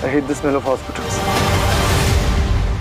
I hate the smell of hospitals.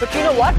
But you know what?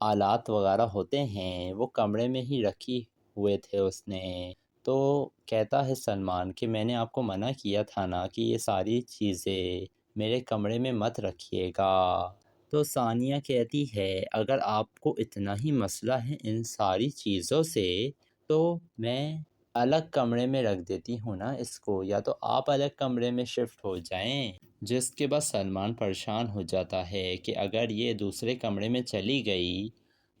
آلات وغیرہ ہوتے ہیں وہ کمرے میں ہی رکھی ہوئے تھے اس نے۔ تو کہتا ہے سلمان کہ میں نے آپ کو منع کیا تھا نا کہ یہ ساری چیزیں میرے کمرے میں مت رکھیے گا۔ تو ثانیہ کہتی ہے اگر آپ کو اتنا ہی مسئلہ ہے ان ساری چیزوں سے تو میں الگ کمرے میں رکھ دیتی ہوں نا اس کو، یا تو آپ الگ کمرے میں شفٹ ہو جائیں۔ جس کے بعد سلمان پریشان ہو جاتا ہے کہ اگر یہ دوسرے کمرے میں چلی گئی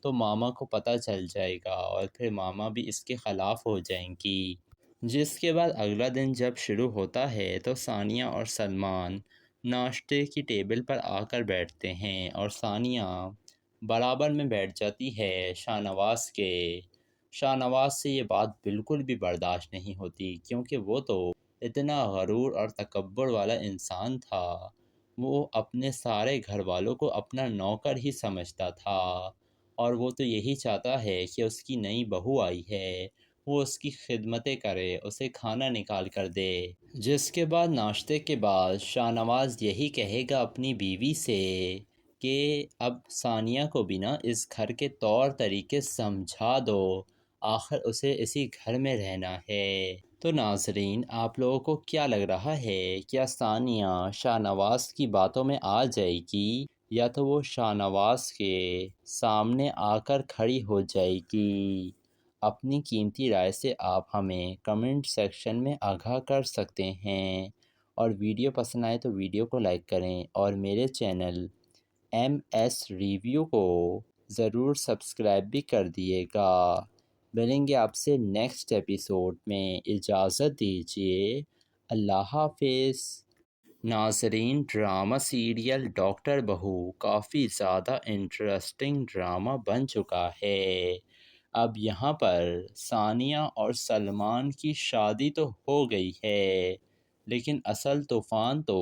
تو ماما کو پتہ چل جائے گا اور پھر ماما بھی اس کے خلاف ہو جائیں گی۔ جس کے بعد اگلا دن جب شروع ہوتا ہے تو ثانیہ اور سلمان ناشتے کی ٹیبل پر آ کر بیٹھتے ہیں اور ثانیہ برابر میں بیٹھ جاتی ہے شاہ نواز کے۔ شاہ نواز سے یہ بات بالکل بھی برداشت نہیں ہوتی کیونکہ وہ تو اتنا غرور اور تکبر والا انسان تھا، وہ اپنے سارے گھر والوں کو اپنا نوکر ہی سمجھتا تھا اور وہ تو یہی چاہتا ہے کہ اس کی نئی بہو آئی ہے وہ اس کی خدمتیں کرے، اسے کھانا نکال کر دے۔ جس کے بعد ناشتے کے بعد شاہ نواز یہی کہے گا اپنی بیوی سے کہ اب ثانیہ کو بھی نا اس گھر کے طور طریقے سمجھا دو، آخر اسے اسی گھر میں رہنا ہے۔ تو ناظرین آپ لوگوں کو کیا لگ رہا ہے، کیا ثانیہ شاہ نواز کی باتوں میں آ جائے گی یا تو وہ شاہ نواز کے سامنے آ کر کھڑی ہو جائے گی؟ اپنی قیمتی رائے سے آپ ہمیں کمنٹ سیکشن میں آگاہ کر سکتے ہیں، اور ویڈیو پسند آئے تو ویڈیو کو لائک کریں اور میرے چینل ایم ایس ریویو کو ضرور سبسکرائب بھی کر دیے گا۔ ملیں گے آپ سے نیکسٹ ایپیسوڈ میں، اجازت دیجیے، اللہ حافظ۔ ناظرین ڈرامہ سیریل ڈاکٹر بہو کافی زیادہ انٹرسٹنگ ڈرامہ بن چکا ہے۔ اب یہاں پر ثانیہ اور سلمان کی شادی تو ہو گئی ہے لیکن اصل طوفان تو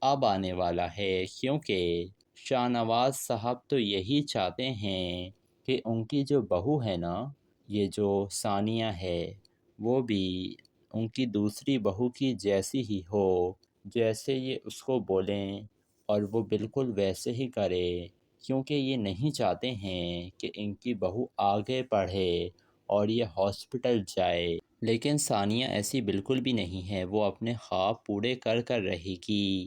اب آنے والا ہے، کیونکہ شاہ نواز صاحب تو یہی چاہتے ہیں کہ ان کی جو بہو ہے نا، یہ جو ثانیہ ہے، وہ بھی ان کی دوسری بہو کی جیسی ہی ہو، جیسے یہ اس کو بولیں اور وہ بالکل ویسے ہی کرے، کیونکہ یہ نہیں چاہتے ہیں کہ ان کی بہو آگے پڑھے اور یہ ہاسپٹل جائے۔ لیکن ثانیہ ایسی بالکل بھی نہیں ہے، وہ اپنے خواب پورے کر کر رہے گی۔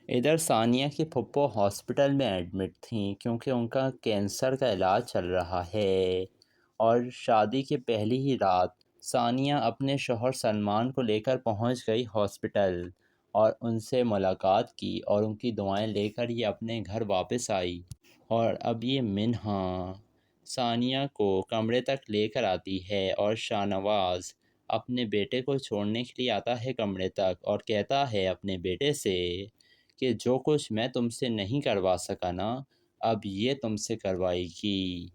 ادھر ثانیہ کی پھپھو ہاسپٹل میں ایڈمٹ تھیں کیونکہ ان کا کینسر کا علاج چل رہا ہے، اور شادی کے پہلی ہی رات ثانیہ اپنے شوہر سلمان کو لے کر پہنچ گئی ہاسپٹل اور ان سے ملاقات کی اور ان کی دعائیں لے کر یہ اپنے گھر واپس آئی، اور اب یہ منہا ثانیہ کو کمرے تک لے کر آتی ہے اور شاہ نواز اپنے بیٹے کو چھوڑنے کے لیے آتا ہے کمرے تک اور کہتا ہے اپنے بیٹے سے کہ جو کچھ میں تم سے نہیں کروا سکا نا، اب یہ تم سے کروائے گی۔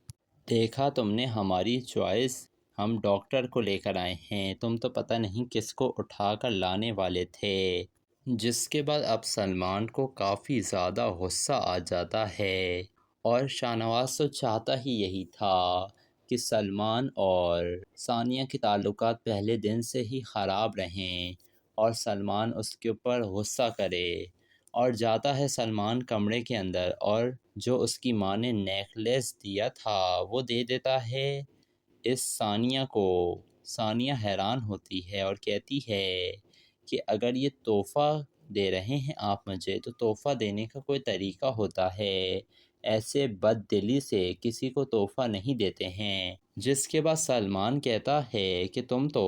دیکھا تم نے ہماری چوائس، ہم ڈاکٹر کو لے کر آئے ہیں، تم تو پتہ نہیں کس کو اٹھا کر لانے والے تھے۔ جس کے بعد اب سلمان کو کافی زیادہ غصہ آ جاتا ہے، اور شاہ نواز تو چاہتا ہی یہی تھا کہ سلمان اور ثانیہ کے تعلقات پہلے دن سے ہی خراب رہیں اور سلمان اس کے اوپر غصہ کرے، اور جاتا ہے سلمان کمرے کے اندر اور جو اس کی ماں نے نیکلیس دیا تھا وہ دے دیتا ہے اس ثانیہ کو۔ ثانیہ حیران ہوتی ہے اور کہتی ہے کہ اگر یہ تحفہ دے رہے ہیں آپ مجھے تو تحفہ دینے کا کوئی طریقہ ہوتا ہے، ایسے بد دلی سے کسی کو تحفہ نہیں دیتے ہیں۔ جس کے بعد سلمان کہتا ہے کہ تم تو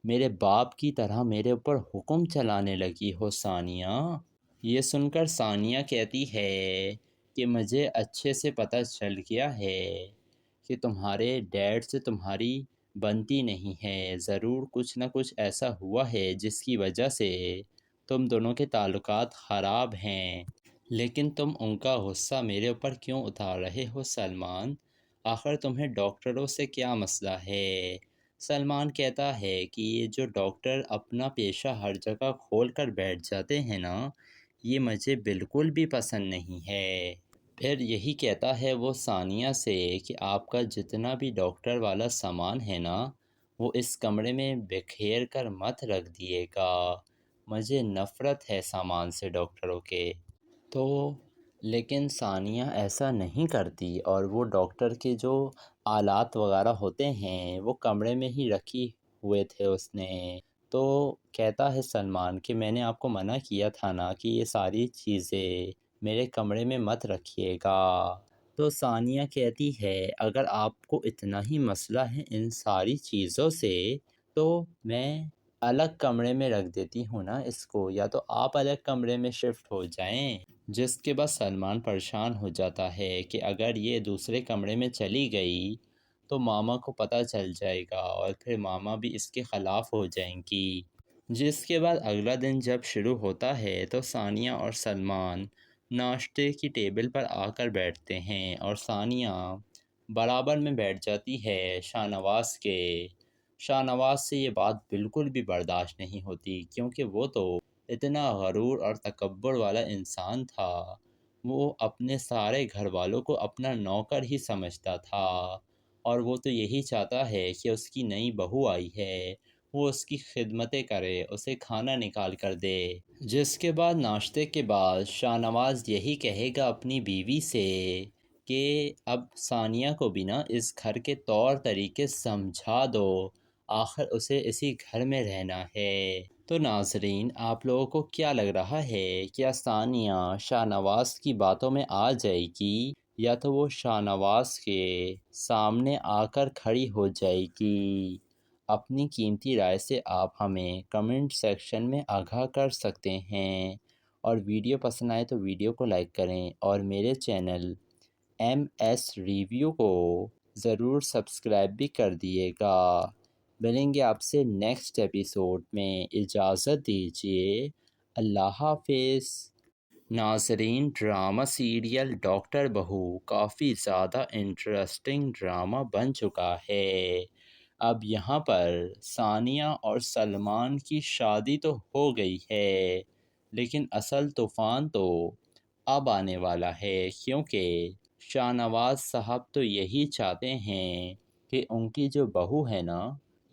میرے باپ کی طرح میرے اوپر حکم چلانے لگی ہو ثانیہ۔ یہ سن کر ثانیہ کہتی ہے کہ مجھے اچھے سے پتہ چل گیا ہے کہ تمہارے ڈیڈ سے تمہاری بنتی نہیں ہے، ضرور کچھ نہ کچھ ایسا ہوا ہے جس کی وجہ سے تم دونوں کے تعلقات خراب ہیں، لیکن تم ان کا غصہ میرے اوپر کیوں اتار رہے ہو سلمان؟ آخر تمہیں ڈاکٹروں سے کیا مسئلہ ہے؟ سلمان کہتا ہے کہ یہ جو ڈاکٹر اپنا پیشہ ہر جگہ کھول کر بیٹھ جاتے ہیں نا، یہ مجھے بالکل بھی پسند نہیں ہے۔ پھر یہی کہتا ہے وہ ثانیہ سے کہ آپ کا جتنا بھی ڈاکٹر والا سامان ہے نا، وہ اس کمرے میں بکھیر کر مت رکھ دیے گا، مجھے نفرت ہے سامان سے ڈاکٹروں کے۔ تو لیکن ثانیہ ایسا نہیں کرتی اور وہ ڈاکٹر کے جو آلات وغیرہ ہوتے ہیں وہ کمرے میں ہی رکھی ہوئے تھے اس نے۔ تو کہتا ہے سلمان کہ میں نے آپ کو منع کیا تھا نا کہ یہ ساری چیزیں میرے کمرے میں مت رکھیے گا۔ تو ثانیہ کہتی ہے اگر آپ کو اتنا ہی مسئلہ ہے ان ساری چیزوں سے تو میں الگ کمرے میں رکھ دیتی ہوں نا اس کو، یا تو آپ الگ کمرے میں شفٹ ہو جائیں۔ جس کے بعد سلمان پریشان ہو جاتا ہے کہ اگر یہ دوسرے کمرے میں چلی گئی تو ماما کو پتہ چل جائے گا اور پھر ماما بھی اس کے خلاف ہو جائیں گی۔ جس کے بعد اگلا دن جب شروع ہوتا ہے تو ثانیہ اور سلمان ناشتے کی ٹیبل پر آ کر بیٹھتے ہیں اور ثانیہ برابر میں بیٹھ جاتی ہے شاہ نواز کے۔ شاہ نواز سے یہ بات بالکل بھی برداشت نہیں ہوتی کیونکہ وہ تو اتنا غرور اور تکبر والا انسان تھا، وہ اپنے سارے گھر والوں کو اپنا نوکر ہی سمجھتا تھا اور وہ تو یہی چاہتا ہے کہ اس کی نئی بہو آئی ہے وہ اس کی خدمتیں کرے، اسے کھانا نکال کر دے۔ جس کے بعد ناشتے کے بعد شاہ نواز یہی کہے گا اپنی بیوی سے کہ اب ثانیہ کو بھی نا اس گھر کے طور طریقے سمجھا دو، آخر اسے اسی گھر میں رہنا ہے۔ تو ناظرین آپ لوگوں کو کیا لگ رہا ہے، کیا ثانیہ شاہ نواز کی باتوں میں آ جائے گی یا تو وہ شاہ نواز کے سامنے آ کر کھڑی ہو جائے گی؟ اپنی قیمتی رائے سے آپ ہمیں کمنٹ سیکشن میں آگاہ کر سکتے ہیں، اور ویڈیو پسند آئے تو ویڈیو کو لائک کریں اور میرے چینل MS ریویو کو ضرور سبسکرائب بھی کر دیے گا۔ ملیں گے آپ سے نیکسٹ ایپیسوڈ میں، اجازت دیجیے، اللہ حافظ۔ ناظرین ڈرامہ سیریل ڈاکٹر بہو کافی زیادہ انٹرسٹنگ ڈرامہ بن چکا ہے۔ اب یہاں پر ثانیہ اور سلمان کی شادی تو ہو گئی ہے لیکن اصل طوفان تو اب آنے والا ہے، کیونکہ شاہ نواز صاحب تو یہی چاہتے ہیں کہ ان کی جو بہو ہے نا،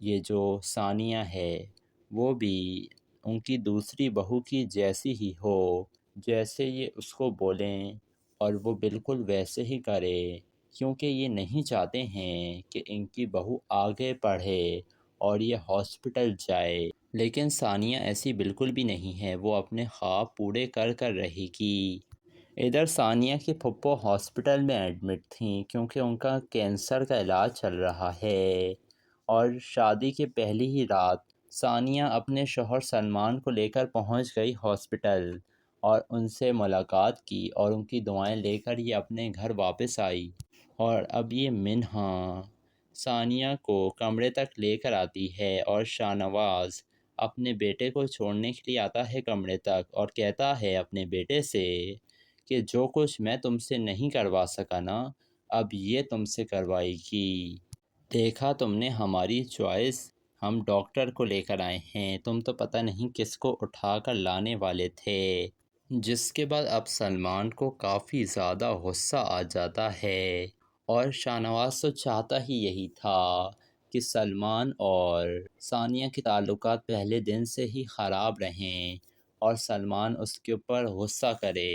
یہ جو ثانیہ ہے، وہ بھی ان کی دوسری بہو کی جیسی ہی ہو، جیسے یہ اس کو بولیں اور وہ بالکل ویسے ہی کرے، کیونکہ یہ نہیں چاہتے ہیں کہ ان کی بہو آگے پڑھے اور یہ ہاسپٹل جائے۔ لیکن ثانیہ ایسی بالکل بھی نہیں ہے، وہ اپنے خواب پورے کر کر رہے گی۔ ادھر ثانیہ کی پھپھو ہاسپٹل میں ایڈمٹ تھیں کیونکہ ان کا کینسر کا علاج چل رہا ہے، اور شادی کے پہلی ہی رات ثانیہ اپنے شوہر سلمان کو لے کر پہنچ گئی ہاسپٹل اور ان سے ملاقات کی اور ان کی دعائیں لے کر یہ اپنے گھر واپس آئی۔ اور اب یہ منہا ثانیہ کو کمرے تک لے کر آتی ہے اور شاہ نواز اپنے بیٹے کو چھوڑنے کے لیے آتا ہے کمرے تک اور کہتا ہے اپنے بیٹے سے کہ جو کچھ میں تم سے نہیں کروا سکا نا، اب یہ تم سے کروائے گی۔ دیکھا تم نے ہماری چوائس، ہم ڈاکٹر کو لے کر آئے ہیں، تم تو پتہ نہیں کس کو اٹھا کر لانے والے تھے۔ جس کے بعد اب سلمان کو کافی زیادہ غصہ آ جاتا ہے، اور شاہ نواز تو چاہتا ہی یہی تھا کہ سلمان اور ثانیہ کے تعلقات پہلے دن سے ہی خراب رہیں اور سلمان اس کے اوپر غصہ کرے،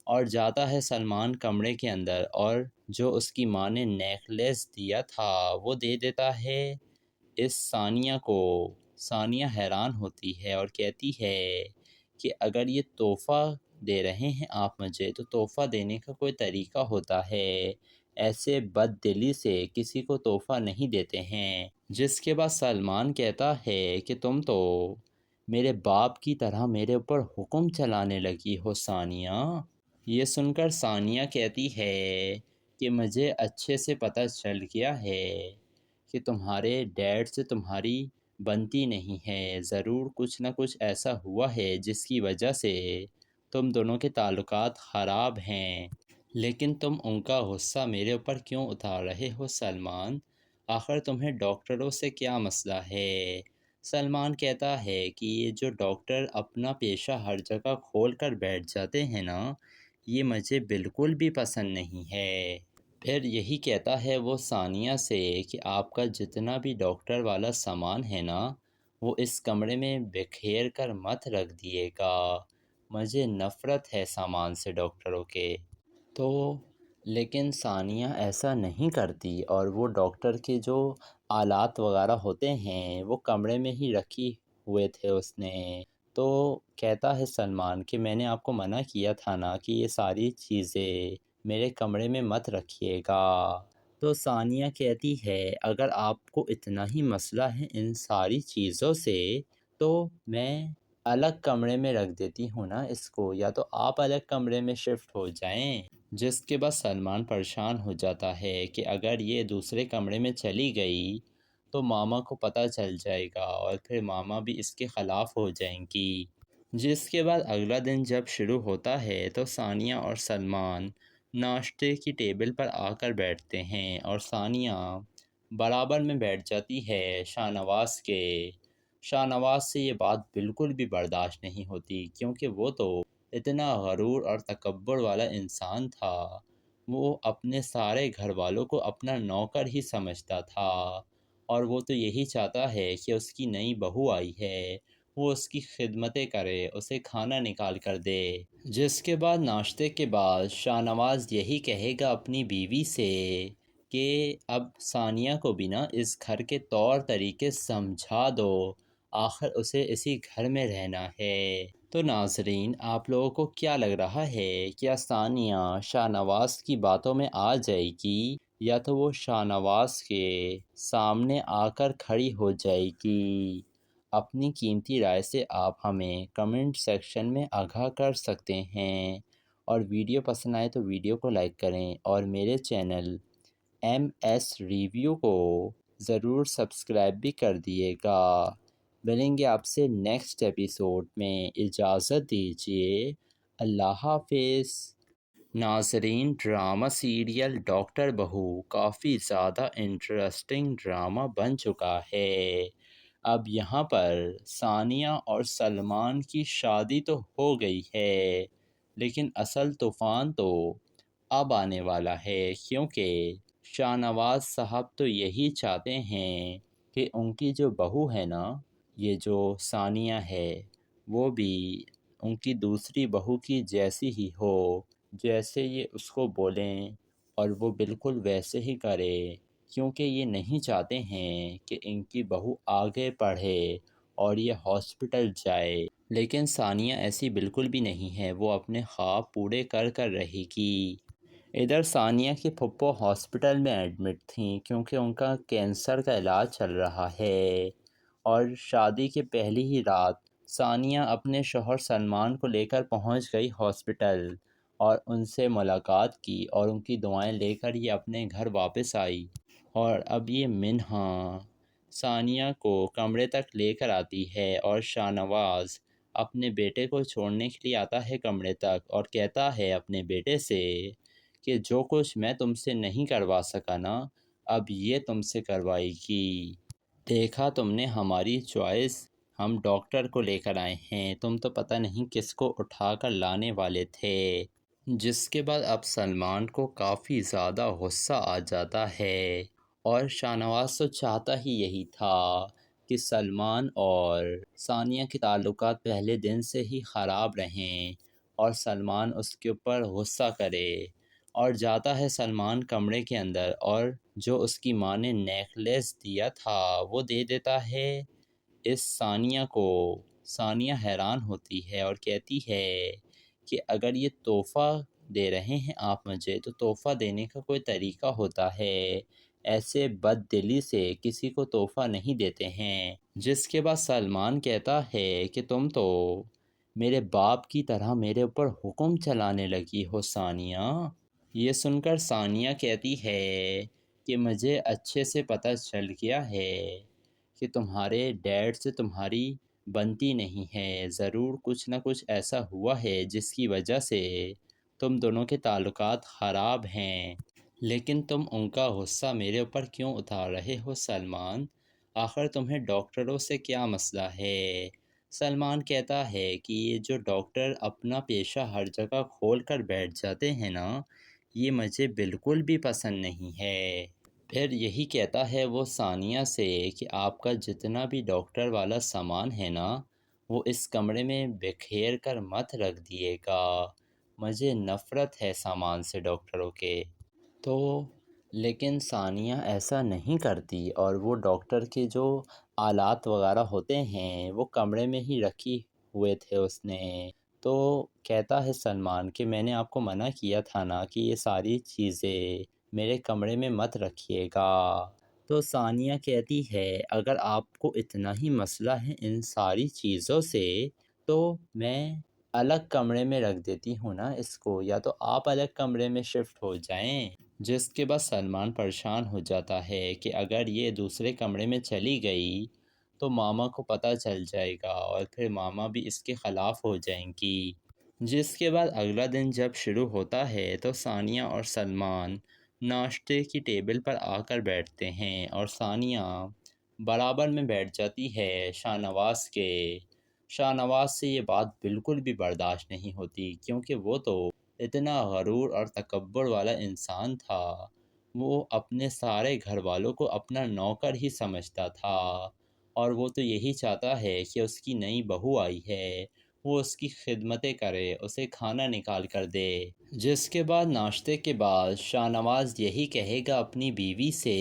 اور جاتا ہے سلمان کمرے کے اندر اور جو اس کی ماں نے نیکلیس دیا تھا وہ دے دیتا ہے اس ثانیہ کو۔ ثانیہ حیران ہوتی ہے اور کہتی ہے کہ اگر یہ تحفہ دے رہے ہیں آپ مجھے تو تحفہ دینے کا کوئی طریقہ ہوتا ہے، ایسے بد دلی سے کسی کو تحفہ نہیں دیتے ہیں۔ جس کے بعد سلمان کہتا ہے کہ تم تو میرے باپ کی طرح میرے اوپر حکم چلانے لگی ہو ثانیہ۔ یہ سن کر ثانیہ کہتی ہے کہ مجھے اچھے سے پتہ چل گیا ہے کہ تمہارے ڈیڈ سے تمہاری بنتی نہیں ہے، ضرور کچھ نہ کچھ ایسا ہوا ہے جس کی وجہ سے تم دونوں کے تعلقات خراب ہیں، لیکن تم ان کا غصہ میرے اوپر کیوں اتار رہے ہو سلمان؟ آخر تمہیں ڈاکٹروں سے کیا مسئلہ ہے؟ سلمان کہتا ہے کہ یہ جو ڈاکٹر اپنا پیشہ ہر جگہ کھول کر بیٹھ جاتے ہیں نا، یہ مجھے بالکل بھی پسند نہیں ہے۔ پھر یہی کہتا ہے وہ ثانیہ سے کہ آپ کا جتنا بھی ڈاکٹر والا سامان ہے نا، وہ اس کمرے میں بکھیر کر مت رکھ دیے گا، مجھے نفرت ہے سامان سے ڈاکٹروں کے۔ تو لیکن ثانیہ ایسا نہیں کرتی اور وہ ڈاکٹر کے جو آلات وغیرہ ہوتے ہیں وہ کمرے میں ہی رکھی ہوئے تھے اس نے۔ تو کہتا ہے سلمان کہ میں نے آپ کو منع کیا تھا نا کہ یہ ساری چیزیں میرے کمرے میں مت رکھیے گا۔ تو ثانیہ کہتی ہے اگر آپ کو اتنا ہی مسئلہ ہے ان ساری چیزوں سے تو میں الگ کمرے میں رکھ دیتی ہوں نا اس کو، یا تو آپ الگ کمرے میں شفٹ ہو جائیں۔ جس کے بعد سلمان پریشان ہو جاتا ہے کہ اگر یہ دوسرے کمرے میں چلی گئی تو ماما کو پتہ چل جائے گا اور پھر ماما بھی اس کے خلاف ہو جائیں گی۔ جس کے بعد اگلا دن جب شروع ہوتا ہے تو ثانیہ اور سلمان ناشتے کی ٹیبل پر آ کر بیٹھتے ہیں اور ثانیہ برابر میں بیٹھ جاتی ہے شاہ نواز کے۔ شاہ نواز سے یہ بات بالکل بھی برداشت نہیں ہوتی کیونکہ وہ تو اتنا غرور اور تکبر والا انسان تھا، وہ اپنے سارے گھر والوں کو اپنا نوکر ہی سمجھتا تھا اور وہ تو یہی چاہتا ہے کہ اس کی نئی بہو آئی ہے وہ اس کی خدمتیں کرے، اسے کھانا نکال کر دے۔ جس کے بعد ناشتے کے بعد شاہ نواز یہی کہے گا اپنی بیوی سے کہ اب ثانیہ کو بھی نا اس گھر کے طور طریقے سمجھا دو، آخر اسے اسی گھر میں رہنا ہے۔ تو ناظرین آپ لوگوں کو کیا لگ رہا ہے، کیا ثانیہ شاہ نواز کی باتوں میں آ جائے گی یا تو وہ شاہ نواز کے سامنے آ کر کھڑی ہو جائے گی؟ اپنی قیمتی رائے سے آپ ہمیں کمنٹ سیکشن میں آگاہ کر سکتے ہیں، اور ویڈیو پسند آئے تو ویڈیو کو لائک کریں اور میرے چینل MS ریویو کو ضرور سبسکرائب بھی کر دیے گا۔ ملیں گے آپ سے نیکسٹ ایپیسوڈ میں، اجازت دیجیے، اللہ حافظ۔ ناظرین ڈرامہ سیریل ڈاکٹر بہو کافی زیادہ انٹرسٹنگ ڈرامہ بن چکا ہے۔ اب یہاں پر ثانیہ اور سلمان کی شادی تو ہو گئی ہے لیکن اصل طوفان تو اب آنے والا ہے، کیونکہ شاہ نواز صاحب تو یہی چاہتے ہیں کہ ان کی جو بہو ہے نا، یہ جو ثانیہ ہے، وہ بھی ان کی دوسری بہو کی جیسی ہی ہو، جیسے یہ اس کو بولیں اور وہ بالکل ویسے ہی کرے، کیونکہ یہ نہیں چاہتے ہیں کہ ان کی بہو آگے پڑھے اور یہ ہاسپٹل جائے۔ لیکن ثانیہ ایسی بالکل بھی نہیں ہے، وہ اپنے خواب پورے کر کر رہے گی۔ ادھر ثانیہ کی پھپھو ہاسپٹل میں ایڈمٹ تھیں کیونکہ ان کا کینسر کا علاج چل رہا ہے، اور شادی کے پہلی ہی رات ثانیہ اپنے شوہر سلمان کو لے کر پہنچ گئی ہاسپٹل اور ان سے ملاقات کی اور ان کی دعائیں لے کر یہ اپنے گھر واپس آئی۔ اور اب یہ منہا ثانیہ کو کمرے تک لے کر آتی ہے اور شاہ نواز اپنے بیٹے کو چھوڑنے کے لیے آتا ہے کمرے تک اور کہتا ہے اپنے بیٹے سے کہ جو کچھ میں تم سے نہیں کروا سکا نا، اب یہ تم سے کروائے گی۔ دیکھا تم نے ہماری چوائس، ہم ڈاکٹر کو لے کر آئے ہیں، تم تو پتہ نہیں کس کو اٹھا کر لانے والے تھے۔ جس کے بعد اب سلمان کو کافی زیادہ غصہ آ جاتا ہے، اور شاہ نواز تو چاہتا ہی یہی تھا کہ سلمان اور ثانیہ کے تعلقات پہلے دن سے ہی خراب رہیں اور سلمان اس کے اوپر غصہ کرے، اور جاتا ہے سلمان کمرے کے اندر اور جو اس کی ماں نے نیکلیس دیا تھا وہ دے دیتا ہے اس ثانیہ کو۔ ثانیہ حیران ہوتی ہے اور کہتی ہے کہ اگر یہ تحفہ دے رہے ہیں آپ مجھے تو تحفہ دینے کا کوئی طریقہ ہوتا ہے، ایسے بد دلی سے کسی کو تحفہ نہیں دیتے ہیں۔ جس کے بعد سلمان کہتا ہے کہ تم تو میرے باپ کی طرح میرے اوپر حکم چلانے لگی ہو ثانیہ۔ یہ سن کر ثانیہ کہتی ہے کہ مجھے اچھے سے پتہ چل گیا ہے کہ تمہارے ڈیڈ سے تمہاری بنتی نہیں ہے، ضرور کچھ نہ کچھ ایسا ہوا ہے جس کی وجہ سے تم دونوں کے تعلقات خراب ہیں، لیکن تم ان کا غصہ میرے اوپر کیوں اتار رہے ہو سلمان؟ آخر تمہیں ڈاکٹروں سے کیا مسئلہ ہے؟ سلمان کہتا ہے کہ یہ جو ڈاکٹر اپنا پیشہ ہر جگہ کھول کر بیٹھ جاتے ہیں نا، یہ مجھے بالکل بھی پسند نہیں ہے۔ پھر یہی کہتا ہے وہ ثانیہ سے کہ آپ کا جتنا بھی ڈاکٹر والا سامان ہے نا، وہ اس کمرے میں بکھیر کر مت رکھ دیے گا، مجھے نفرت ہے سامان سے ڈاکٹروں کے۔ تو لیکن ثانیہ ایسا نہیں کرتی اور وہ ڈاکٹر کے جو آلات وغیرہ ہوتے ہیں وہ کمرے میں ہی رکھی ہوئے تھے اس نے۔ تو کہتا ہے سلمان کہ میں نے آپ کو منع کیا تھا نا کہ یہ ساری چیزیں میرے کمرے میں مت رکھیے گا۔ تو ثانیہ کہتی ہے اگر آپ کو اتنا ہی مسئلہ ہے ان ساری چیزوں سے تو میں الگ کمرے میں رکھ دیتی ہوں نا اس کو، یا تو آپ الگ کمرے میں شفٹ ہو جائیں۔ جس کے بعد سلمان پریشان ہو جاتا ہے کہ اگر یہ دوسرے کمرے میں چلی گئی تو ماما کو پتہ چل جائے گا اور پھر ماما بھی اس کے خلاف ہو جائیں گی۔ جس کے بعد اگلا دن جب شروع ہوتا ہے تو ثانیہ اور سلمان ناشتے کی ٹیبل پر آ کر بیٹھتے ہیں اور ثانیہ برابر میں بیٹھ جاتی ہے شاہ نواز کے۔ شاہ نواز سے یہ بات بالکل بھی برداشت نہیں ہوتی کیونکہ وہ تو اتنا غرور اور تکبر والا انسان تھا، وہ اپنے سارے گھر والوں کو اپنا نوکر ہی سمجھتا تھا اور وہ تو یہی چاہتا ہے کہ اس کی نئی بہو آئی ہے وہ اس کی خدمتیں کرے، اسے کھانا نکال کر دے۔ جس کے بعد ناشتے کے بعد شاہ نواز یہی کہے گا اپنی بیوی سے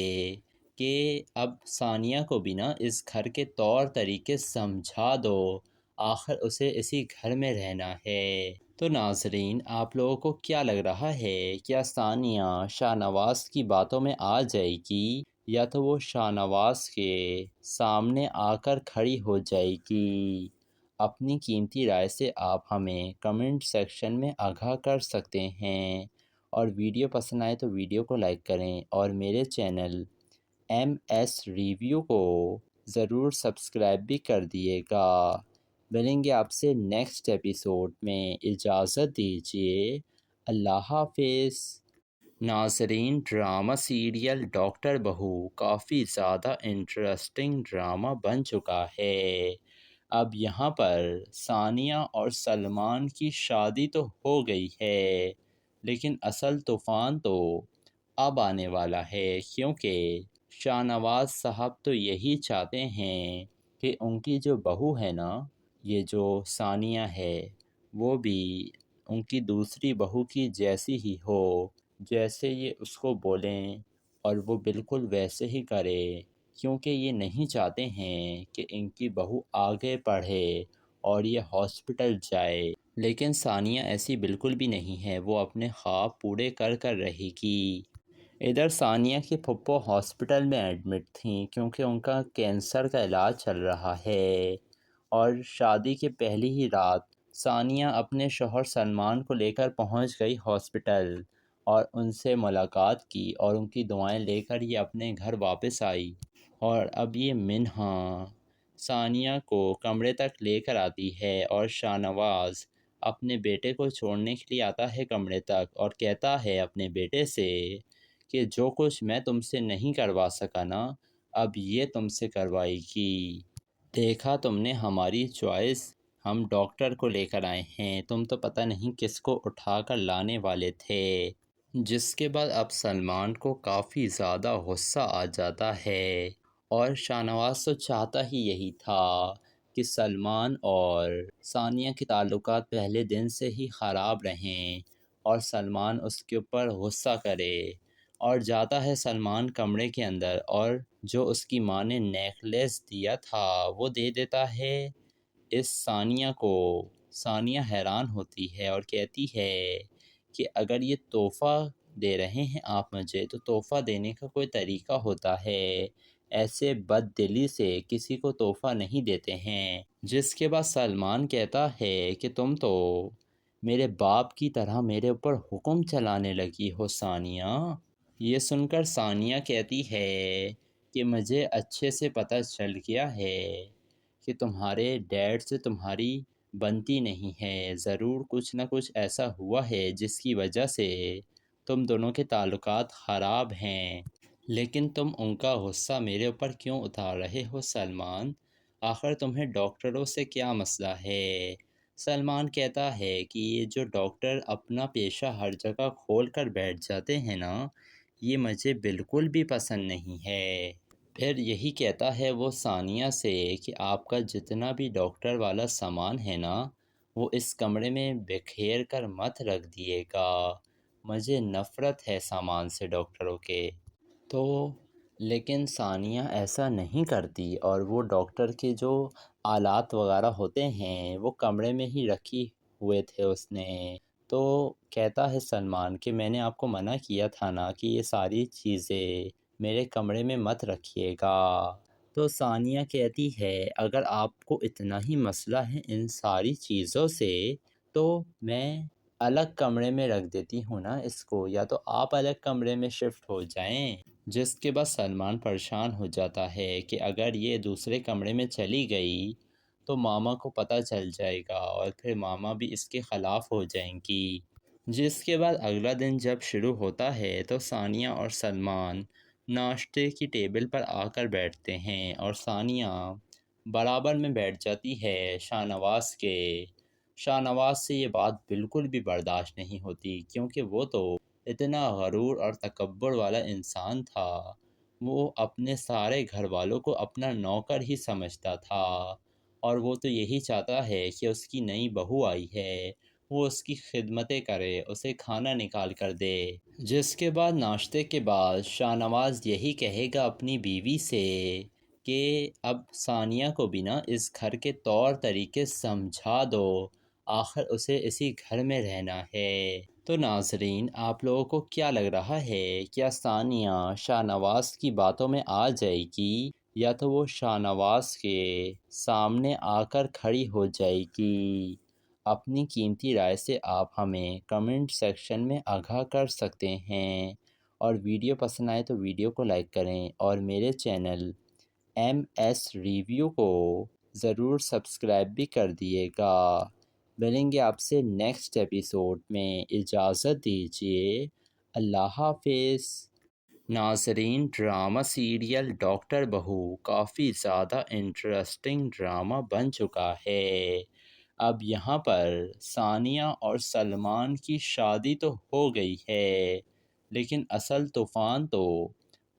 کہ اب ثانیہ کو بھی نا اس گھر کے طور طریقے سمجھا دو، آخر اسے اسی گھر میں رہنا ہے۔ تو ناظرین آپ لوگوں کو کیا لگ رہا ہے، کیا ثانیہ شاہ نواز کی باتوں میں آ جائے گی یا تو وہ شاہ نواز کے سامنے آ کر کھڑی ہو جائے گی؟ اپنی قیمتی رائے سے آپ ہمیں کمنٹ سیکشن میں آگاہ کر سکتے ہیں، اور ویڈیو پسند آئے تو ویڈیو کو لائک کریں اور میرے چینل MS ریویو کو ضرور سبسکرائب بھی کر دیے گا۔ ملیں گے آپ سے نیکسٹ ایپیسوڈ میں، اجازت دیجیے، اللہ حافظ۔ ناظرین ڈرامہ سیریل ڈاکٹر بہو کافی زیادہ انٹرسٹنگ ڈرامہ بن چکا ہے۔ اب یہاں پر ثانیہ اور سلمان کی شادی تو ہو گئی ہے لیکن اصل طوفان تو اب آنے والا ہے، کیونکہ شاہ نواز صاحب تو یہی چاہتے ہیں کہ ان کی جو بہو ہے نا، یہ جو ثانیہ ہے، وہ بھی ان کی دوسری بہو کی جیسی ہی ہو، جیسے یہ اس کو بولیں اور وہ بالکل ویسے ہی کرے، کیونکہ یہ نہیں چاہتے ہیں کہ ان کی بہو آگے پڑھے اور یہ ہاسپٹل جائے۔ لیکن ثانیہ ایسی بالکل بھی نہیں ہے، وہ اپنے خواب پورے کر کر رہے گی۔ ادھر ثانیہ کی پھپھو ہاسپٹل میں ایڈمٹ تھیں کیونکہ ان کا کینسر کا علاج چل رہا ہے، اور شادی کے پہلی ہی رات ثانیہ اپنے شوہر سلمان کو لے کر پہنچ گئی ہاسپٹل اور ان سے ملاقات کی اور ان کی دعائیں لے کر یہ اپنے گھر واپس آئی۔ اور اب یہ منہا ثانیہ کو کمرے تک لے کر آتی ہے اور شاہ نواز اپنے بیٹے کو چھوڑنے کے لیے آتا ہے کمرے تک اور کہتا ہے اپنے بیٹے سے کہ جو کچھ میں تم سے نہیں کروا سکا نا، اب یہ تم سے کروائے گی۔ دیکھا تم نے ہماری چوائس، ہم ڈاکٹر کو لے کر آئے ہیں، تم تو پتہ نہیں کس کو اٹھا کر لانے والے تھے۔ جس کے بعد اب سلمان کو کافی زیادہ غصہ آ جاتا ہے، اور شاہ نواز تو چاہتا ہی یہی تھا کہ سلمان اور ثانیہ کے تعلقات پہلے دن سے ہی خراب رہیں اور سلمان اس کے اوپر غصہ کرے، اور جاتا ہے سلمان کمرے کے اندر اور جو اس کی ماں نے نیکلیس دیا تھا وہ دے دیتا ہے اس ثانیہ کو۔ ثانیہ حیران ہوتی ہے اور کہتی ہے کہ اگر یہ تحفہ دے رہے ہیں آپ مجھے تو تحفہ دینے کا کوئی طریقہ ہوتا ہے، ایسے بد دلی سے کسی کو تحفہ نہیں دیتے ہیں۔ جس کے بعد سلمان کہتا ہے کہ تم تو میرے باپ کی طرح میرے اوپر حکم چلانے لگی ہو ثانیہ۔ یہ سن کر ثانیہ کہتی ہے کہ مجھے اچھے سے پتہ چل گیا ہے کہ تمہارے ڈیڈ سے تمہاری بنتی نہیں ہے، ضرور کچھ نہ کچھ ایسا ہوا ہے جس کی وجہ سے تم دونوں کے تعلقات خراب ہیں، لیکن تم ان کا غصہ میرے اوپر کیوں اتار رہے ہو سلمان؟ آخر تمہیں ڈاکٹروں سے کیا مسئلہ ہے؟ سلمان کہتا ہے کہ یہ جو ڈاکٹر اپنا پیشہ ہر جگہ کھول کر بیٹھ جاتے ہیں نا، یہ مجھے بالکل بھی پسند نہیں ہے۔ پھر یہی کہتا ہے وہ ثانیہ سے کہ آپ کا جتنا بھی ڈاکٹر والا سامان ہے نا، وہ اس کمرے میں بکھیر کر مت رکھ دیے گا، مجھے نفرت ہے سامان سے ڈاکٹروں کے۔ تو لیکن ثانیہ ایسا نہیں کرتی اور وہ ڈاکٹر کے جو آلات وغیرہ ہوتے ہیں وہ کمرے میں ہی رکھی ہوئے تھے اس نے۔ تو کہتا ہے سلمان کہ میں نے آپ کو منع کیا تھا نا کہ یہ ساری چیزیں میرے کمرے میں مت رکھیے گا۔ تو ثانیہ کہتی ہے اگر آپ کو اتنا ہی مسئلہ ہے ان ساری چیزوں سے تو میں الگ کمرے میں رکھ دیتی ہوں نا اس کو، یا تو آپ الگ کمرے میں شفٹ ہو جائیں۔ جس کے بعد سلمان پریشان ہو جاتا ہے کہ اگر یہ دوسرے کمرے میں چلی گئی تو ماما کو پتہ چل جائے گا اور پھر ماما بھی اس کے خلاف ہو جائیں گی۔ جس کے بعد اگلا دن جب شروع ہوتا ہے تو ثانیہ اور سلمان ناشتے کی ٹیبل پر آ کر بیٹھتے ہیں اور ثانیہ برابر میں بیٹھ جاتی ہے شاہ نواز کے۔ شاہ نواز سے یہ بات بالکل بھی برداشت نہیں ہوتی کیونکہ وہ تو اتنا غرور اور تکبر والا انسان تھا، وہ اپنے سارے گھر والوں کو اپنا نوکر ہی سمجھتا تھا اور وہ تو یہی چاہتا ہے کہ اس کی نئی بہو آئی ہے وہ اس کی خدمتیں کرے، اسے کھانا نکال کر دے۔ جس کے بعد ناشتے کے بعد شاہ نواز یہی کہے گا اپنی بیوی سے کہ اب ثانیہ کو بھی نا اس گھر کے طور طریقے سمجھا دو، آخر اسے اسی گھر میں رہنا ہے۔ تو ناظرین آپ لوگوں کو کیا لگ رہا ہے، کیا ثانیہ شاہ نواز کی باتوں میں آ جائے گی یا تو وہ شاہ نواز کے سامنے آ کر کھڑی ہو جائے گی؟ اپنی قیمتی رائے سے آپ ہمیں کمنٹ سیکشن میں آگاہ کر سکتے ہیں، اور ویڈیو پسند آئے تو ویڈیو کو لائک کریں اور میرے چینل ایم ایس ریویو کو ضرور سبسکرائب بھی کر دیے گا۔ ملیں گے آپ سے نیکسٹ ایپیسوڈ میں، اجازت دیجیے، اللہ حافظ۔ ناظرین ڈرامہ سیریل ڈاکٹر بہو کافی زیادہ انٹرسٹنگ ڈرامہ بن چکا ہے۔ اب یہاں پر ثانیہ اور سلمان کی شادی تو ہو گئی ہے لیکن اصل طوفان تو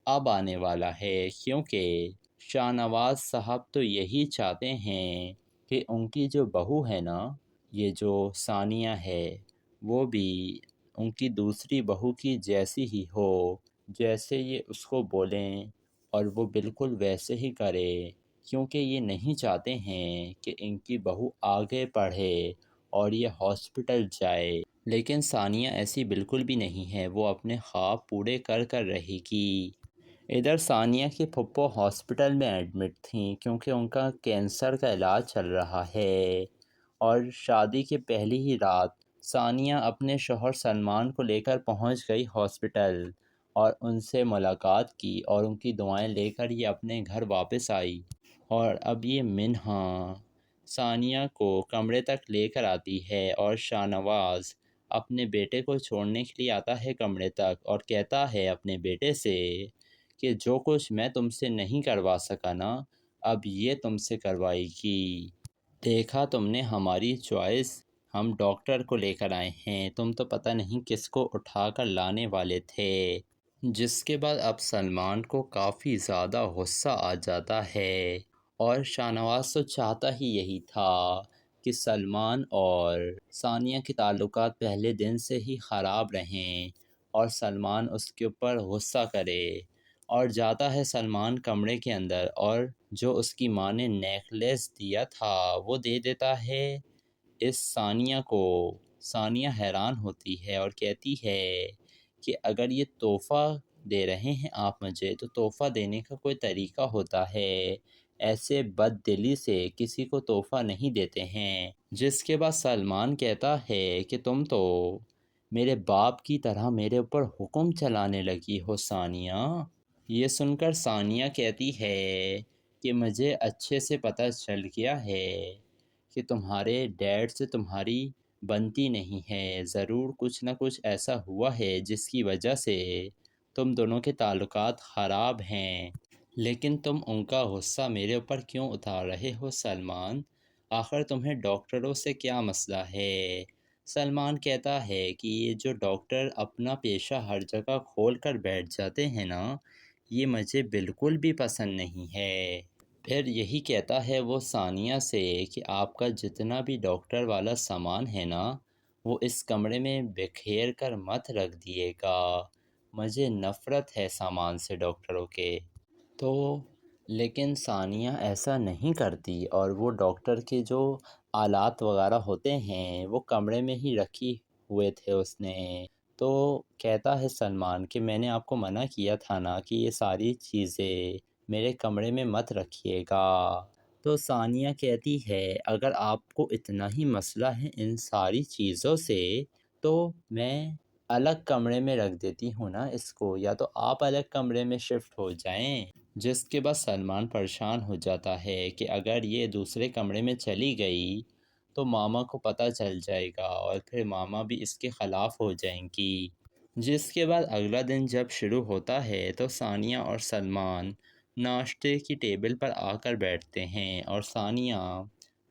اب آنے والا ہے، کیونکہ شاہ نواز صاحب تو یہی چاہتے ہیں کہ ان کی جو بہو ہے نا، یہ جو ثانیہ ہے، وہ بھی ان کی دوسری بہو کی جیسی ہی ہو، جیسے یہ اس کو بولیں اور وہ بالکل ویسے ہی کرے، کیونکہ یہ نہیں چاہتے ہیں کہ ان کی بہو آگے پڑھے اور یہ ہاسپٹل جائے۔ لیکن ثانیہ ایسی بالکل بھی نہیں ہے، وہ اپنے خواب پورے کر کر رہے گی۔ ادھر ثانیہ کی پھپھو ہاسپٹل میں ایڈمٹ تھیں کیونکہ ان کا کینسر کا علاج چل رہا ہے، اور شادی کے پہلی ہی رات ثانیہ اپنے شوہر سلمان کو لے کر پہنچ گئی ہاسپٹل اور ان سے ملاقات کی اور ان کی دعائیں لے کر یہ اپنے گھر واپس آئی، اور اب یہ منہا ثانیہ کو کمرے تک لے کر آتی ہے اور شاہ نواز اپنے بیٹے کو چھوڑنے کے لیے آتا ہے کمرے تک اور کہتا ہے اپنے بیٹے سے کہ جو کچھ میں تم سے نہیں کروا سکا نا، اب یہ تم سے کروائے گی۔ دیکھا تم نے ہماری چوائس، ہم ڈاکٹر کو لے کر آئے ہیں، تم تو پتہ نہیں کس کو اٹھا کر لانے والے تھے۔ جس کے بعد اب سلمان کو کافی زیادہ غصہ آ جاتا ہے، اور شاہ نواز تو چاہتا ہی یہی تھا کہ سلمان اور ثانیہ کے تعلقات پہلے دن سے ہی خراب رہیں اور سلمان اس کے اوپر غصہ کرے، اور جاتا ہے سلمان کمرے کے اندر اور جو اس کی ماں نے نیکلیس دیا تھا وہ دے دیتا ہے اس ثانیہ کو۔ ثانیہ حیران ہوتی ہے اور کہتی ہے کہ اگر یہ تحفہ دے رہے ہیں آپ مجھے تو تحفہ دینے کا کوئی طریقہ ہوتا ہے، ایسے بد دلی سے کسی کو تحفہ نہیں دیتے ہیں۔ جس کے بعد سلمان کہتا ہے کہ تم تو میرے باپ کی طرح میرے اوپر حکم چلانے لگی ہو ثانیہ۔ یہ سن کر ثانیہ کہتی ہے کہ مجھے اچھے سے پتہ چل گیا ہے کہ تمہارے ڈیڈ سے تمہاری بنتی نہیں ہے، ضرور کچھ نہ کچھ ایسا ہوا ہے جس کی وجہ سے تم دونوں کے تعلقات خراب ہیں، لیکن تم ان کا غصہ میرے اوپر کیوں اتار رہے ہو سلمان؟ آخر تمہیں ڈاکٹروں سے کیا مسئلہ ہے؟ سلمان کہتا ہے کہ یہ جو ڈاکٹر اپنا پیشہ ہر جگہ کھول کر بیٹھ جاتے ہیں نا، یہ مجھے بالکل بھی پسند نہیں ہے۔ پھر یہی کہتا ہے وہ ثانیہ سے کہ آپ کا جتنا بھی ڈاکٹر والا سامان ہے نا وہ اس کمرے میں بکھیر کر مت رکھ دیے گا، مجھے نفرت ہے سامان سے ڈاکٹروں کے۔ تو لیکن ثانیہ ایسا نہیں کرتی اور وہ ڈاکٹر کے جو آلات وغیرہ ہوتے ہیں وہ کمرے میں ہی رکھی ہوئے تھے اس نے۔ تو کہتا ہے سلمان کہ میں نے آپ کو منع کیا تھا نا کہ یہ ساری چیزیں میرے کمرے میں مت رکھیے گا۔ تو ثانیہ کہتی ہے اگر آپ کو اتنا ہی مسئلہ ہے ان ساری چیزوں سے تو میں الگ کمرے میں رکھ دیتی ہوں نا اس کو، یا تو آپ الگ کمرے میں شفٹ ہو جائیں۔ جس کے بعد سلمان پریشان ہو جاتا ہے کہ اگر یہ دوسرے کمرے میں چلی گئی تو ماما کو پتہ چل جائے گا اور پھر ماما بھی اس کے خلاف ہو جائیں گی۔ جس کے بعد اگلا دن جب شروع ہوتا ہے تو ثانیہ اور سلمان ناشتے کی ٹیبل پر آ کر بیٹھتے ہیں اور ثانیہ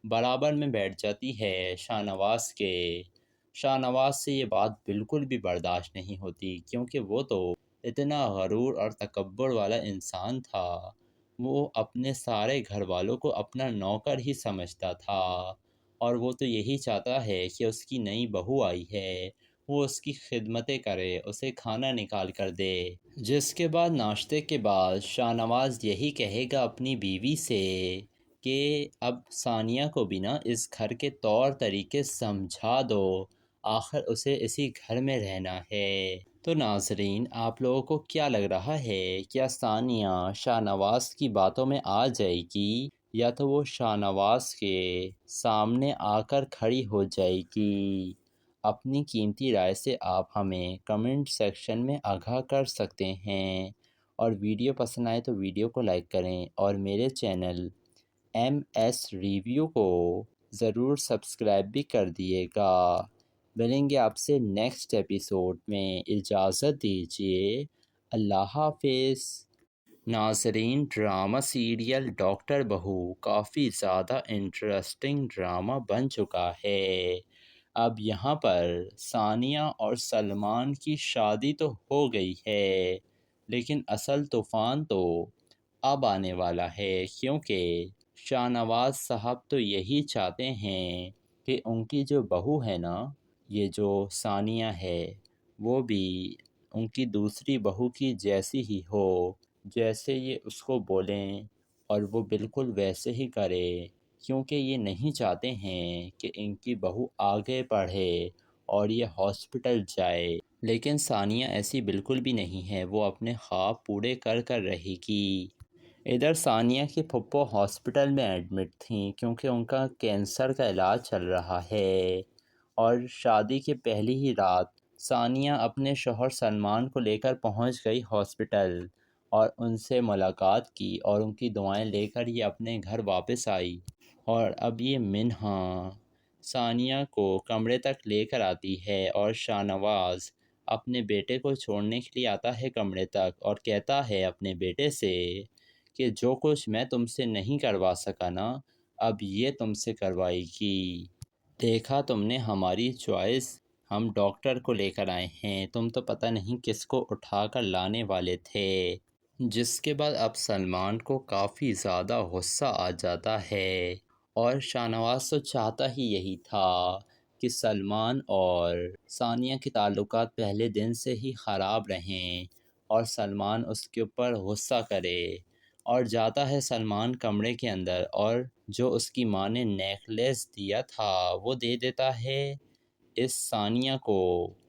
برابر میں بیٹھ جاتی ہے شاہ نواز کے۔ شاہ نواز سے یہ بات بالکل بھی برداشت نہیں ہوتی کیونکہ وہ تو اتنا غرور اور تکبر والا انسان تھا، وہ اپنے سارے گھر والوں کو اپنا نوکر ہی سمجھتا تھا اور وہ تو یہی چاہتا ہے کہ اس کی نئی بہو آئی ہے وہ اس کی خدمتیں کرے، اسے کھانا نکال کر دے۔ جس کے بعد ناشتے کے بعد شاہ نواز یہی کہے گا اپنی بیوی سے کہ اب ثانیہ کو بھی نا اس گھر کے طور طریقے سمجھا دو، آخر اسے اسی گھر میں رہنا ہے۔ تو ناظرین آپ لوگوں کو کیا لگ رہا ہے، کیا ثانیہ شاہ نواز کی باتوں میں آ جائے گی یا تو وہ شاہ نواز کے سامنے آ کر کھڑی ہو جائے گی؟ اپنی قیمتی رائے سے آپ ہمیں کمنٹ سیکشن میں آگاہ کر سکتے ہیں، اور ویڈیو پسند آئے تو ویڈیو کو لائک کریں اور میرے چینل ایم ایس ریویو کو ضرور سبسکرائب بھی کر دیے گا۔ ملیں گے آپ سے نیکسٹ ایپیسوڈ میں، اجازت دیجیے، اللہ حافظ۔ ناظرین ڈرامہ سیریل ڈاکٹر بہو کافی زیادہ انٹرسٹنگ ڈرامہ بن چکا ہے۔ اب یہاں پر ثانیہ اور سلمان کی شادی تو ہو گئی ہے لیکن اصل طوفان تو اب آنے والا ہے، کیونکہ شاہ نواز صاحب تو یہی چاہتے ہیں کہ ان کی جو بہو ہے نا، یہ جو ثانیہ ہے، وہ بھی ان کی دوسری بہو کی جیسی ہی ہو، جیسے یہ اس کو بولیں اور وہ بالکل ویسے ہی کرے، کیونکہ یہ نہیں چاہتے ہیں کہ ان کی بہو آگے پڑھے اور یہ ہاسپٹل جائے۔ لیکن ثانیہ ایسی بالکل بھی نہیں ہے، وہ اپنے خواب پورے کر کر رہے گی۔ ادھر ثانیہ کی پھپھو ہاسپٹل میں ایڈمٹ تھیں کیونکہ ان کا کینسر کا علاج چل رہا ہے، اور شادی کے پہلی ہی رات ثانیہ اپنے شوہر سلمان کو لے کر پہنچ گئی ہاسپٹل اور ان سے ملاقات کی اور ان کی دعائیں لے کر یہ اپنے گھر واپس آئی۔ اور اب یہ منہا ثانیہ کو کمرے تک لے کر آتی ہے اور شاہ نواز اپنے بیٹے کو چھوڑنے کے لیے آتا ہے کمرے تک اور کہتا ہے اپنے بیٹے سے کہ جو کچھ میں تم سے نہیں کروا سکا نا، اب یہ تم سے کروائے گی۔ دیکھا تم نے ہماری چوائس، ہم ڈاکٹر کو لے کر آئے ہیں، تم تو پتہ نہیں کس کو اٹھا کر لانے والے تھے۔ جس کے بعد اب سلمان کو کافی زیادہ غصہ آ جاتا ہے اور شاہ نواز تو چاہتا ہی یہی تھا کہ سلمان اور ثانیہ کے تعلقات پہلے دن سے ہی خراب رہیں اور سلمان اس کے اوپر غصہ کرے، اور جاتا ہے سلمان کمرے کے اندر اور جو اس کی ماں نے نیکلیس دیا تھا وہ دے دیتا ہے اس ثانیہ کو۔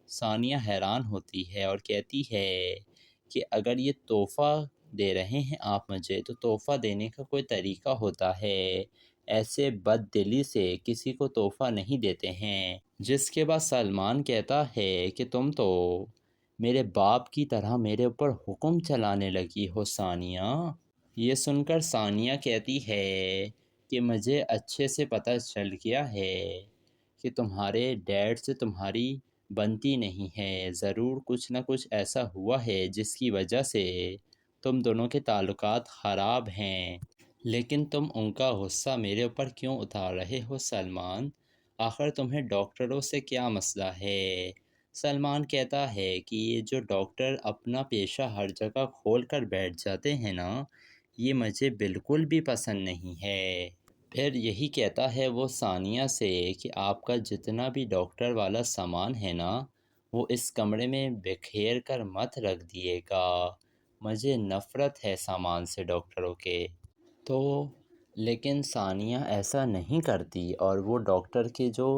ثانیہ حیران ہوتی ہے اور کہتی ہے کہ اگر یہ تحفہ دے رہے ہیں آپ مجھے تو تحفہ دینے کا کوئی طریقہ ہوتا ہے، ایسے بد دلی سے کسی کو تحفہ نہیں دیتے ہیں۔ جس کے بعد سلمان کہتا ہے کہ تم تو میرے باپ کی طرح میرے اوپر حکم چلانے لگی ہو ثانیہ۔ یہ سن کر ثانیہ کہتی ہے کہ مجھے اچھے سے پتہ چل گیا ہے کہ تمہارے ڈیڈ سے تمہاری بنتی نہیں ہے، ضرور کچھ نہ کچھ ایسا ہوا ہے جس کی وجہ سے تم دونوں کے تعلقات خراب ہیں، لیکن تم ان کا غصہ میرے اوپر کیوں اتار رہے ہو سلمان؟ آخر تمہیں ڈاکٹروں سے کیا مسئلہ ہے؟ سلمان کہتا ہے کہ یہ جو ڈاکٹر اپنا پیشہ ہر جگہ کھول کر بیٹھ جاتے ہیں نا، یہ مجھے بالکل بھی پسند نہیں ہے۔ پھر یہی کہتا ہے وہ ثانیہ سے کہ آپ کا جتنا بھی ڈاکٹر والا سامان ہے نا، وہ اس کمرے میں بکھیر کر مت رکھ دیے گا، مجھے نفرت ہے سامان سے ڈاکٹروں کے۔ تو لیکن ثانیہ ایسا نہیں کرتی اور وہ ڈاکٹر کے جو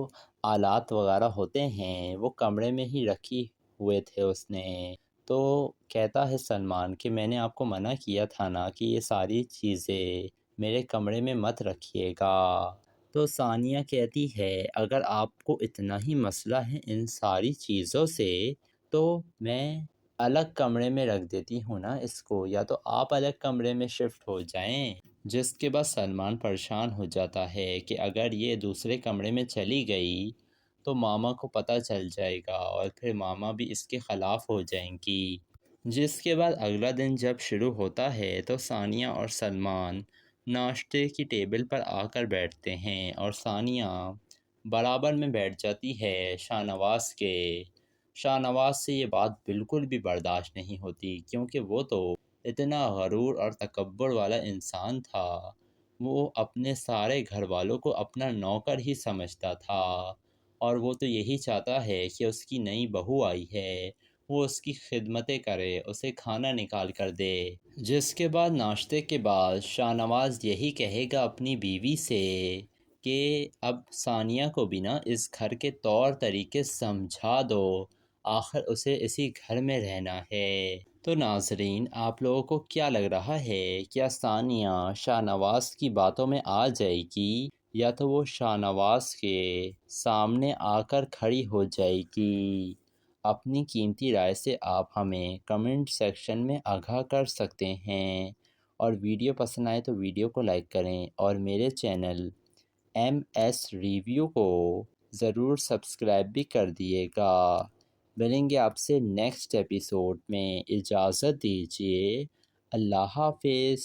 آلات وغیرہ ہوتے ہیں وہ کمرے میں ہی رکھی ہوئے تھے اس نے۔ تو کہتا ہے سلمان کہ میں نے آپ کو منع کیا تھا نا کہ یہ ساری چیزیں میرے کمرے میں مت رکھیے گا۔ تو ثانیہ کہتی ہے اگر آپ کو اتنا ہی مسئلہ ہے ان ساری چیزوں سے تو میں الگ کمرے میں رکھ دیتی ہوں نا اس کو، یا تو آپ الگ کمرے میں شفٹ ہو جائیں۔ جس کے بعد سلمان پریشان ہو جاتا ہے کہ اگر یہ دوسرے کمرے میں چلی گئی تو ماما کو پتہ چل جائے گا اور پھر ماما بھی اس کے خلاف ہو جائیں گی۔ جس کے بعد اگلا دن جب شروع ہوتا ہے تو ثانیہ اور سلمان ناشتے کی ٹیبل پر آ کر بیٹھتے ہیں اور ثانیہ برابر میں بیٹھ جاتی ہے شاہ نواز کے۔ شاہ نواز سے یہ بات بالکل بھی برداشت نہیں ہوتی کیونکہ وہ تو اتنا غرور اور تکبر والا انسان تھا، وہ اپنے سارے گھر والوں کو اپنا نوکر ہی سمجھتا تھا اور وہ تو یہی چاہتا ہے کہ اس کی نئی بہو آئی ہے وہ اس کی خدمتیں کرے، اسے کھانا نکال کر دے۔ جس کے بعد ناشتے کے بعد شاہ نواز یہی کہے گا اپنی بیوی سے کہ اب ثانیہ کو بھی نا اس گھر کے طور طریقے سمجھا دو، آخر اسے اسی گھر میں رہنا ہے۔ تو ناظرین آپ لوگوں کو کیا لگ رہا ہے، کیا ثانیہ شاہ نواز کی باتوں میں آ جائے گی یا تو وہ شاہ نواز کے سامنے آ کر کھڑی ہو جائے گی؟ اپنی قیمتی رائے سے آپ ہمیں کمنٹ سیکشن میں آگاہ کر سکتے ہیں، اور ویڈیو پسند آئے تو ویڈیو کو لائک کریں اور میرے چینل MS ریویو کو ضرور سبسکرائب بھی کر دیے گا۔ ملیں گے آپ سے نیکسٹ ایپیسوڈ میں، اجازت دیجیے، اللہ حافظ۔